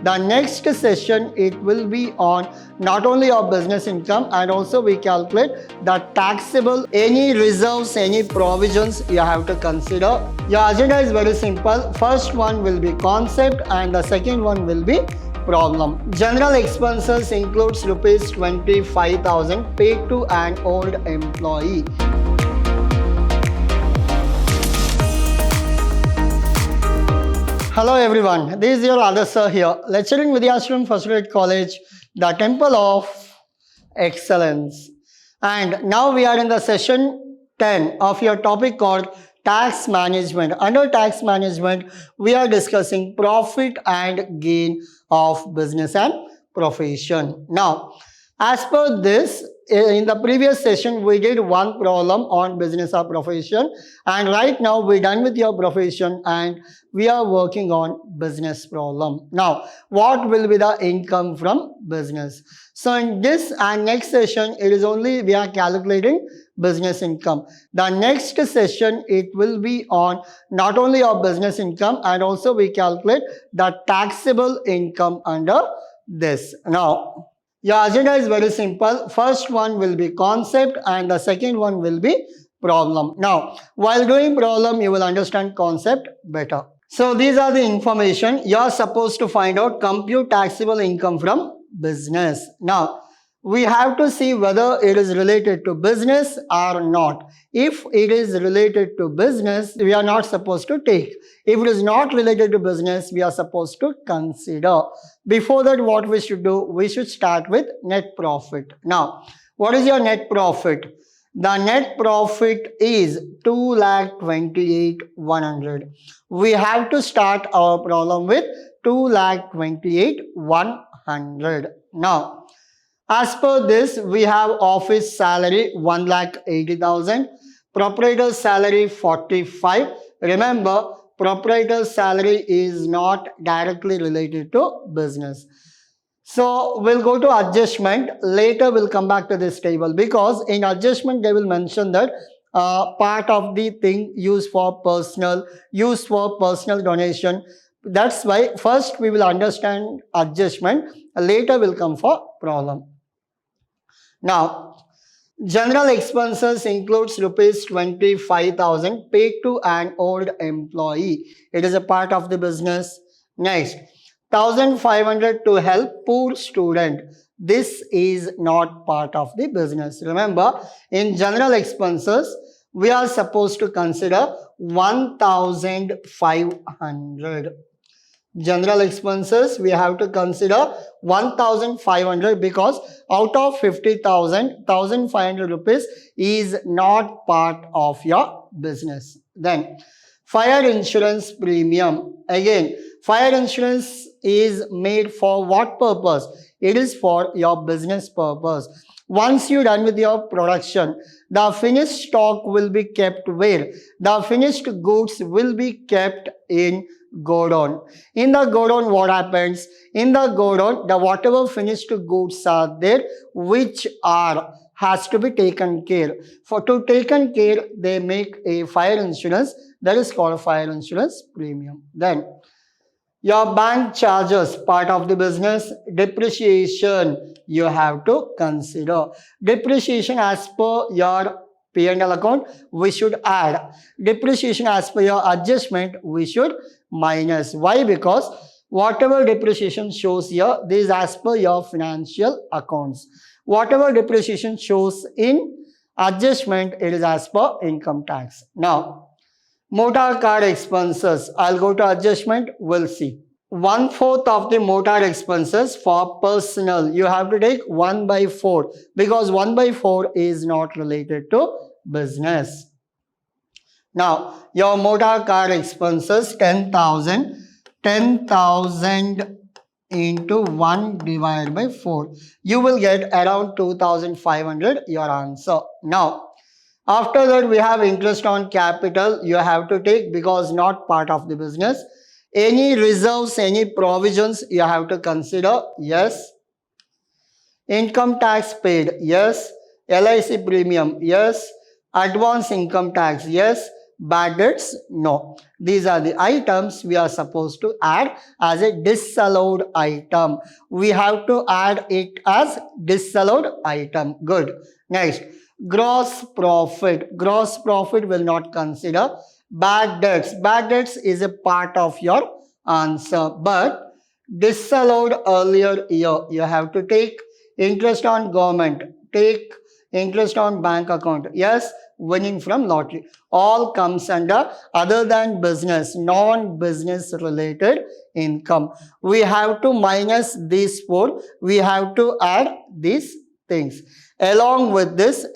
The next session, it will be on not only your business income, and also we calculate the taxable, any reserves, any provisions you have to consider. Your agenda is very simple. First one will be concept and the second one will be problem. General expenses includes rupees 25,000 paid to an old employee. Hello everyone, this is your other sir here, lecturing Vidhyaashram First Grade College, the Temple of Excellence. And now we are in the session 10 of your topic called Tax Management. Under Tax Management, we are discussing profit and gain of business and profession. Now, as per this, in the previous session, we did one problem on business or profession, and right now we're done with your profession and we are working on business problem. Now, what will be the income from business? So in this and next session, it is only we are calculating business income. The next session, it will be on not only your business income, and also we calculate the taxable income under this. Now, your agenda is very simple. First one will be concept and the second one will be problem. Now, while doing problem, you will understand concept better. So these are the information you are supposed to find out. Compute taxable income from business. Now, we have to see whether it is related to business or not. If it is related to business, we are not supposed to take. If it is not related to business, we are supposed to consider. Before that, what we should do? We should start with net profit. Now, what is your net profit? The net profit is 2,28,100. We have to start our problem with 2,28,100. Now, as per this, we have office salary 1,80,000, proprietor's salary 45. Remember, proprietor's salary is not directly related to business. So we'll go to adjustment. Later we'll come back to this table, because in adjustment they will mention that part of the thing used for personal donation. That's why first we will understand adjustment. Later we'll come for problem. Now, general expenses includes rupees 25,000 paid to an old employee. It is a part of the business. Next, 1,500 to help poor student. This is not part of the business. Remember, in general expenses, we are supposed to consider 1,500. General expenses, we have to consider 1,500, because out of 50,000, 1,500 rupees is not part of your business. Then, fire insurance premium. Again, fire insurance is made for what purpose? It is for your business purpose. Once you're done with your production, the finished stock will be kept where? The finished goods will be kept in godown. In the godown, what happens? In the godown, the whatever finished goods are there, which has to be taken care. To taken care, they make a fire insurance, that is called a fire insurance premium. Then, your bank charges, part of the business. Depreciation, you have to consider. Depreciation as per your P&L account, we should add. Depreciation as per your adjustment, we should minus. Why? Because whatever depreciation shows here, this is as per your financial accounts. Whatever depreciation shows in adjustment, it is as per income tax. Now, motor car expenses, I'll go to adjustment, we'll see. 1/4 of the motor expenses for personal, you have to take 1/4, because 1/4 is not related to business. Now, your motor car expenses 10,000 into 1 divided by 4. You will get around 2,500, your answer. Now, after that, we have interest on capital. You have to take, because not part of the business. Any reserves, any provisions you have to consider. Yes. Income tax paid. Yes. LIC premium. Yes. Advance income tax. Yes. Bad debts, no. These are the items we are supposed to add as a disallowed item. We have to add it as disallowed item. Good. Next, gross profit. Gross profit will not consider. Bad debts. Bad debts is a part of your answer, but disallowed earlier year. You have to take interest on government, take interest on bank account. Yes, winning from lottery. All comes under other than business, non-business related income. We have to minus these four. We have to add these things. Along with this,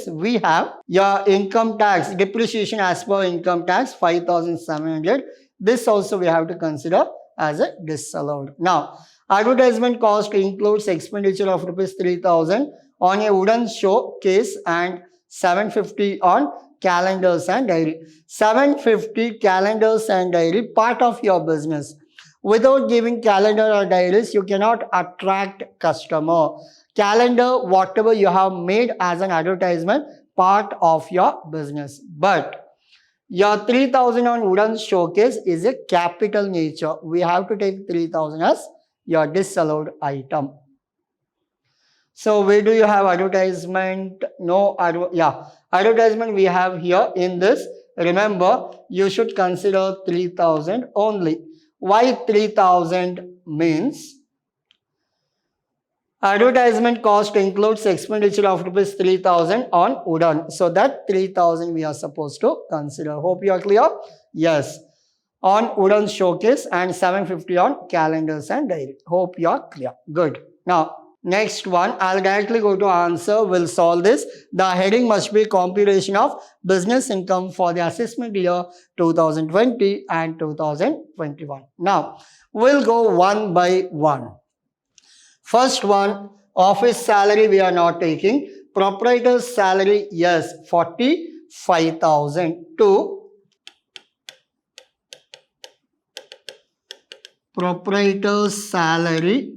we have your income tax, depreciation as per income tax, 5,700. This also we have to consider as a disallowed. Now, advertisement cost includes expenditure of rupees 3,000 on a wooden showcase and 750 on calendars and diary. 750 calendars and diary, part of your business. Without giving calendar or diaries, you cannot attract customer. Calendar, whatever you have made as an advertisement, part of your business. But your 3,000 on wooden showcase is a capital nature. We have to take 3,000 as your disallowed item. So where do you have advertisement? No, advertisement we have here in this. Remember, you should consider 3,000 only. Why 3,000 means advertisement cost includes expenditure of rupees 3,000 on wooden. So that 3,000 we are supposed to consider. Hope you are clear? Yes. On wooden showcase and 750 on calendars and diary. Hope you are clear. Good. Now, next one, I'll directly go to answer. We'll solve this. The heading must be computation of business income for the assessment year 2020 and 2021. Now, we'll go one by one. First one, office salary we are not taking. Proprietor's salary, yes, 45,000 to proprietor's salary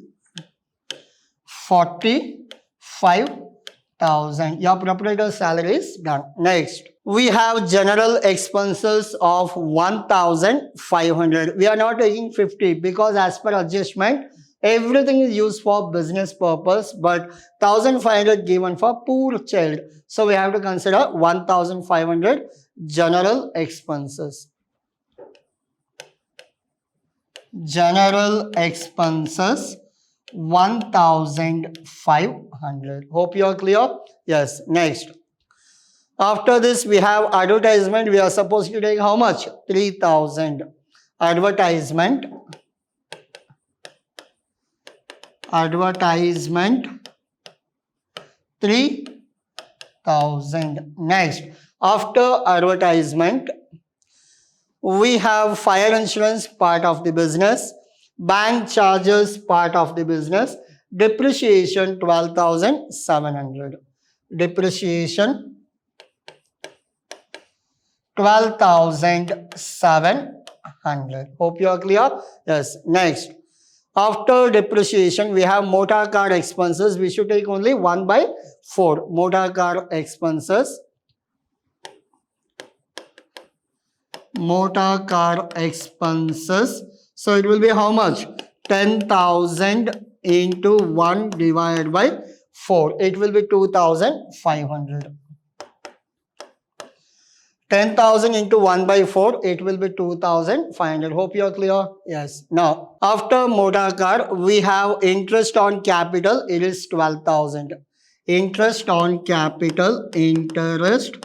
45,000. Your proprietor's salary is done. Next, we have general expenses of 1,500. We are not taking 50 because as per adjustment, everything is used for business purpose, but 1,500 given for poor child. So we have to consider 1,500 general expenses. General expenses 1,500. Hope you are clear. Yes. Next, after this we have advertisement. We are supposed to take how much? 3,000. Advertisement 3,000. Next, after advertisement we have fire insurance, part of the business, bank charges, part of the business, depreciation 12,700. Depreciation 12,700. Hope you are clear. Yes. Next, after depreciation we have motor car expenses. We should take only 1/4. Motor car expenses. Motor car expenses. So it will be how much? 10,000 into 1 divided by 4. It will be 2,500. 10,000 into 1/4, it will be 2,500. Hope you are clear. Yes. Now, after motor car, we have interest on capital. It is 12,000. Interest on capital. Interest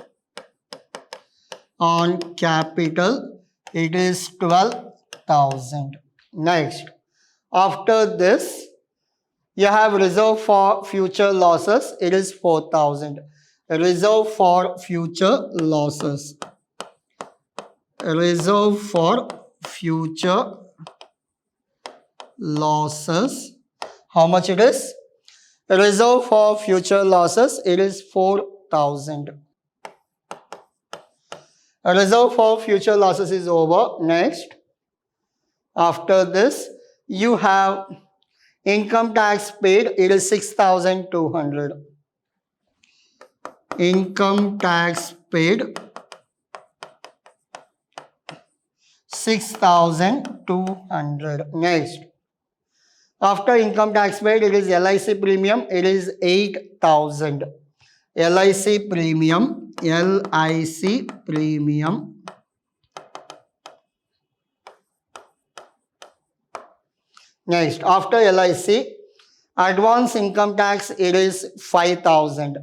on capital. It is 12,000. Next, after this, you have reserve for future losses. It is 4,000. Reserve for future losses. Reserve for future losses. How much it is? Reserve for future losses. It is 4,000. Reserve for future losses is over. Next, after this, you have income tax paid. It is 6,200. Income tax paid 6,200. Next, after income tax paid, it is LIC premium, it is 8,000. LIC premium, Next, after LIC, advance income tax, it is 5,000.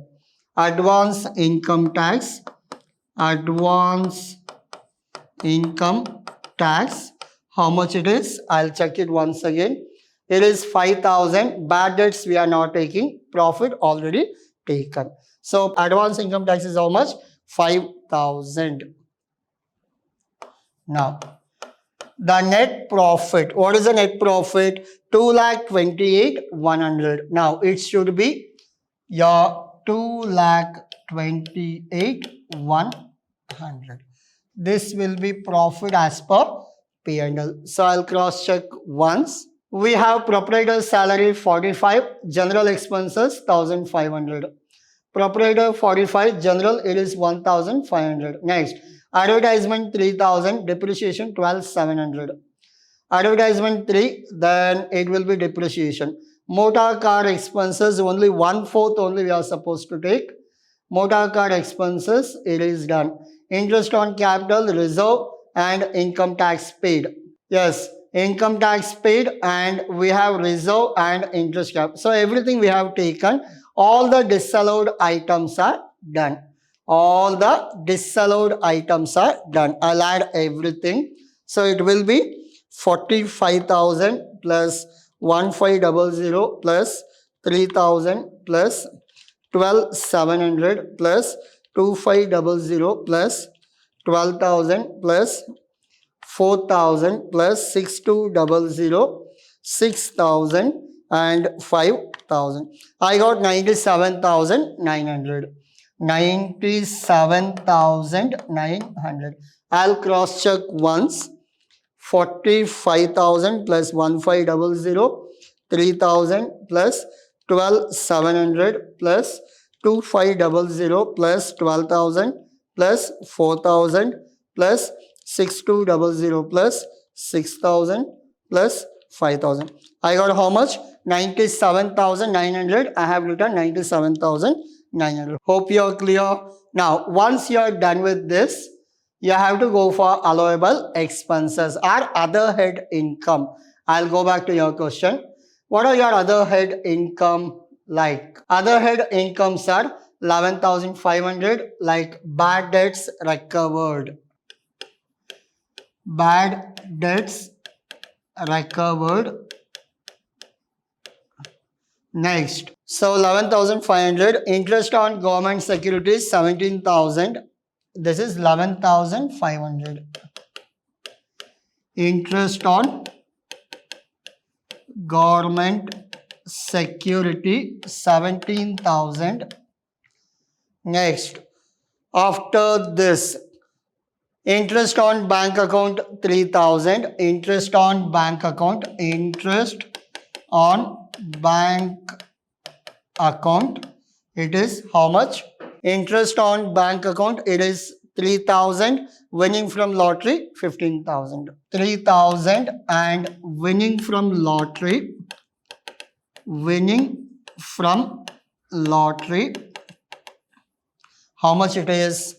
Advance income tax, how much it is? I'll check it once again. It is 5,000. Bad debts we are not taking. Profit already taken. So advance income tax is how much? 5,000. Now, the net profit. What is the net profit? 2,28,100. Now, it should be your 2,28,100. This will be profit as per P&L. So, I'll cross check once. We have proprietor's salary 45, general expenses 1,500. Proprietor 45, general it is 1,500. Next, advertisement 3,000, depreciation 12,700. Advertisement 3, then it will be depreciation. Motor car expenses only 1/4 only we are supposed to take. Motor car expenses, it is done. Interest on capital, reserve and income tax paid. Yes, income tax paid and we have reserve and interest cap. So everything we have taken. All the disallowed items are done. All the disallowed items are done. I'll add everything. So it will be 45,000 plus 1500 plus 3,000 plus 12,700 plus 2500 plus 12,000 plus 4,000 plus 6,200, 6,000 and 5,000. I got 97,900. 97,900. I'll cross check once. 45,000 plus 1500, 3,000 plus 12,700 plus 2500 plus 12,000 plus 4,000 plus 6,200 plus 6,000 plus 5,000. I got how much? 97,900. I have written 97,900. Hope you are clear. Now, once you are done with this, you have to go for allowable expenses or other head income. I'll go back to your question. What are your other head income like? Other head incomes are 11,500 like bad debts recovered. Bad debts recovered. Next, so 11,500. Interest on government securities 17,000. This is 11,500. Interest on government security 17,000. Next, after this, interest on bank account 3,000. Interest on bank account. Interest on bank account. It is how much? Interest on bank account. It is 3,000. Winning from lottery 15,000. 3,000 and winning from lottery. Winning from lottery. How much it is?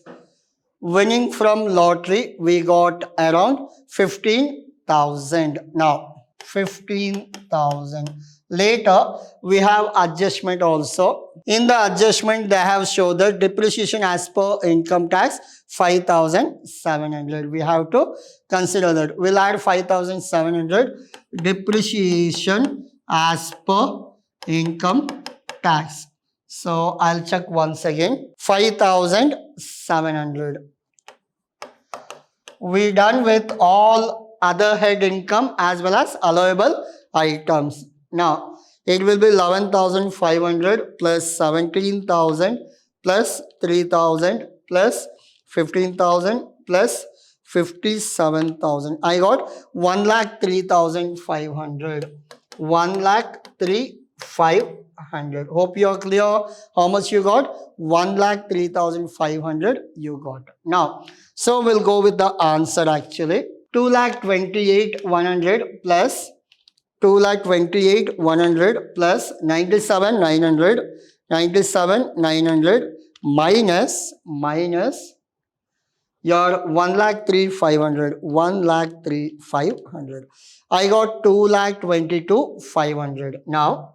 Winning from lottery, we got around 15,000. Now, 15,000. Later, we have adjustment also. In the adjustment, they have shown the depreciation as per income tax 5,700. We have to consider that. We'll add 5,700 depreciation as per income tax. So, I'll check once again. 5,700. We done with all other head income as well as allowable items. Now, it will be 11,500 plus 17,000 plus 3,000 plus 15,000 plus 57,000. I got 1,03,500. 1,03,500. Hope you are clear. How much you got? 1,03,500 you got. Now, so we'll go with the answer actually. 2,28,100 plus 2,28,100 plus 97,900 97,900 minus your 1,03,500 1,03,500. I got 2,22,500. Now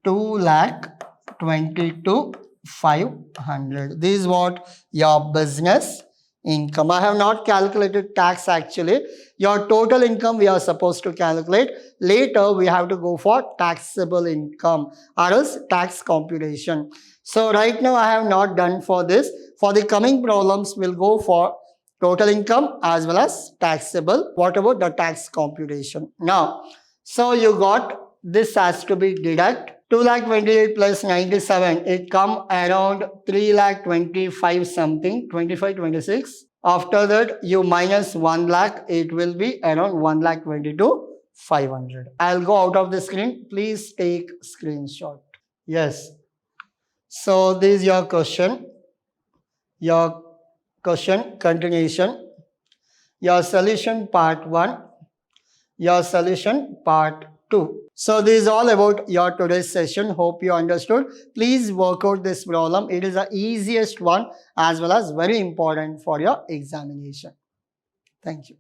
2,22,500. This is what your business income. I have not calculated tax actually. Your total income we are supposed to calculate. Later we have to go for taxable income or else tax computation. So right now I have not done for this. For the coming problems we'll go for total income as well as taxable. What about the tax computation? Now, so you got this has to be deduct 2,28,000 plus 97, it come around 3,25,000 something, 25, 26. After that, you minus 1 lakh, it will be around 1,22,500. I'll go out of the screen. Please take screenshot. Yes. So this is your question. Your question continuation. Your solution part 1. Your solution part 2. So this is all about your today's session. Hope you understood. Please work out this problem. It is the easiest one as well as very important for your examination. Thank you.